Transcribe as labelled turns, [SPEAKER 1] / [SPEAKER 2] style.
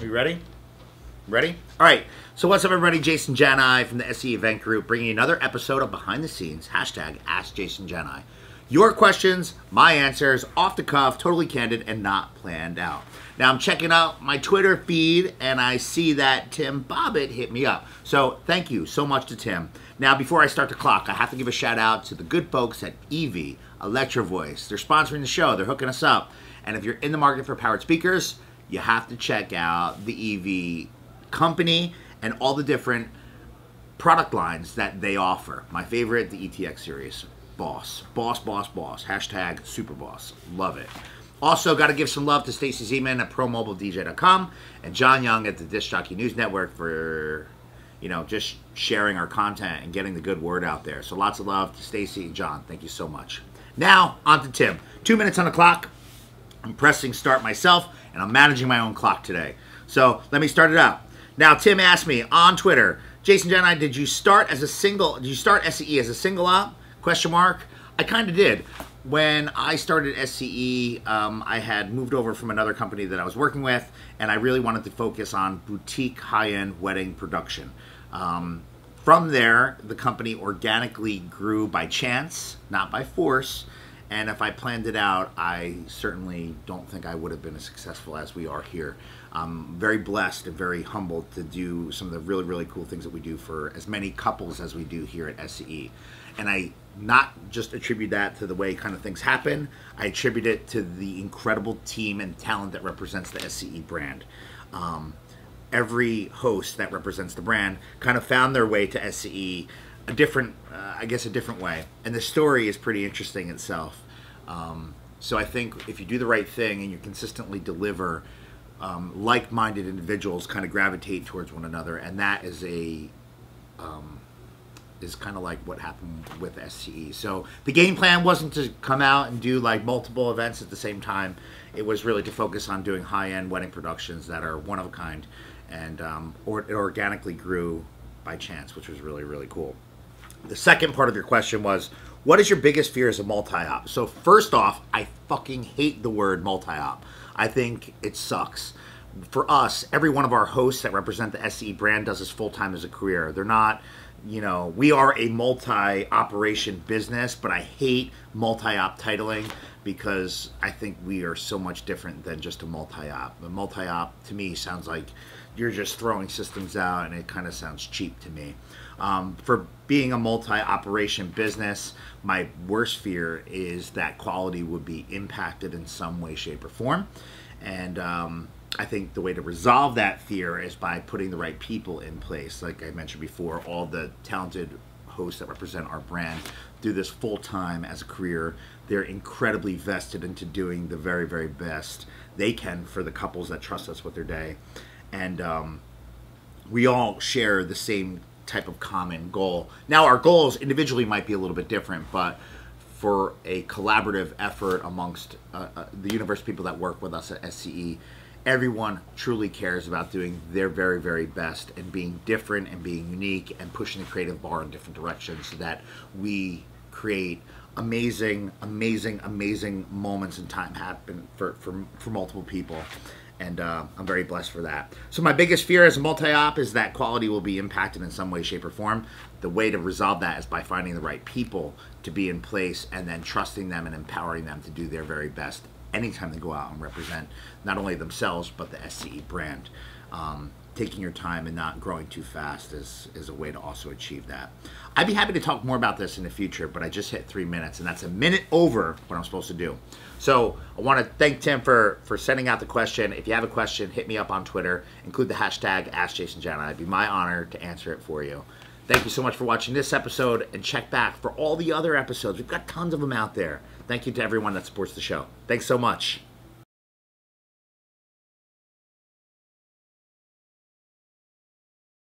[SPEAKER 1] Are you ready? Ready? All right. So what's up, everybody? Jason Janai from the SE Event Group, bringing you another episode of Behind the Scenes, hashtag AskJasonJanai. Your questions, my answers, off the cuff, totally candid, and not planned out. Now, I'm checking out my Twitter feed, and I see that Tim Bobbitt hit me up. So thank you so much to Tim. Now, before I start the clock, I have to give a shout out to the good folks at EV, Electro Voice. They're sponsoring the show. They're hooking us up. And if you're in the market for powered speakers, you have to check out the EV company and all the different product lines that they offer. My favorite, the ETX series. Boss. Hashtag super boss. Love it. Also, got to give some love to Stacy Zeman at ProMobileDJ.com and John Young at the Disc Jockey News Network for, just sharing our content and getting the good word out there. So lots of love to Stacy and John. Thank you so much. Now, on to Tim. 2 minutes on the clock. I'm pressing start myself, and I'm managing my own clock today. So let me start it out. Now, Tim asked me on Twitter, Jason Janai, did you start SCE as a single op? Question mark. I kind of did. When I started SCE, I had moved over from another company that I was working with, and I really wanted to focus on boutique high-end wedding production. From there, the company organically grew by chance, not by force. And if I planned it out, I certainly don't think I would have been as successful as we are here. I'm very blessed and very humbled to do some of the really, really cool things that we do for as many couples as we do here at SCE. And I not just attribute that to the way kind of things happen, I attribute it to the incredible team and talent that represents the SCE brand. Every host that represents the brand kind of found their way to SCE a different way. And the story is pretty interesting itself. So I think if you do the right thing and you consistently deliver, like-minded individuals kind of gravitate towards one another, and that is is kind of like what happened with SCE. So the game plan wasn't to come out and do like multiple events at the same time. It was really to focus on doing high-end wedding productions that are one of a kind, and it organically grew by chance, which was really, really cool. The second part of your question was, what is your biggest fear as a multi-op? So first off, I fucking hate the word multi-op. I think it sucks. For us, every one of our hosts that represent the SCE brand does this full-time as a career. They're not, we are a multi-operation business, but I hate multi-op titling because I think we are so much different than just a multi-op. A multi-op, to me, sounds like you're just throwing systems out, and it kind of sounds cheap to me. For being a multi-operation business, my worst fear is that quality would be impacted in some way, shape, or form. And I think the way to resolve that fear is by putting the right people in place. Like I mentioned before, all the talented hosts that represent our brand do this full-time as a career. They're incredibly vested into doing the very, very best they can for the couples that trust us with their day. And we all share the same type of common goal. Now, our goals individually might be a little bit different, but for a collaborative effort amongst the universe of people that work with us at SCE, everyone truly cares about doing their very, very best and being different and being unique and pushing the creative bar in different directions so that we create amazing, amazing, amazing moments in time happen for multiple people. And I'm very blessed for that. So my biggest fear as a multi-op is that quality will be impacted in some way, shape, or form. The way to resolve that is by finding the right people to be in place and then trusting them and empowering them to do their very best anytime they go out and represent not only themselves, but the SCE brand. Taking your time and not growing too fast is a way to also achieve that. I'd be happy to talk more about this in the future, but I just hit 3 minutes, and that's a minute over what I'm supposed to do. So I want to thank Tim for sending out the question. If you have a question, hit me up on Twitter. Include the hashtag AskJasonJanai. It'd be my honor to answer it for you. Thank you so much for watching this episode, and check back for all the other episodes. We've got tons of them out there. Thank you to everyone that supports the show. Thanks so much.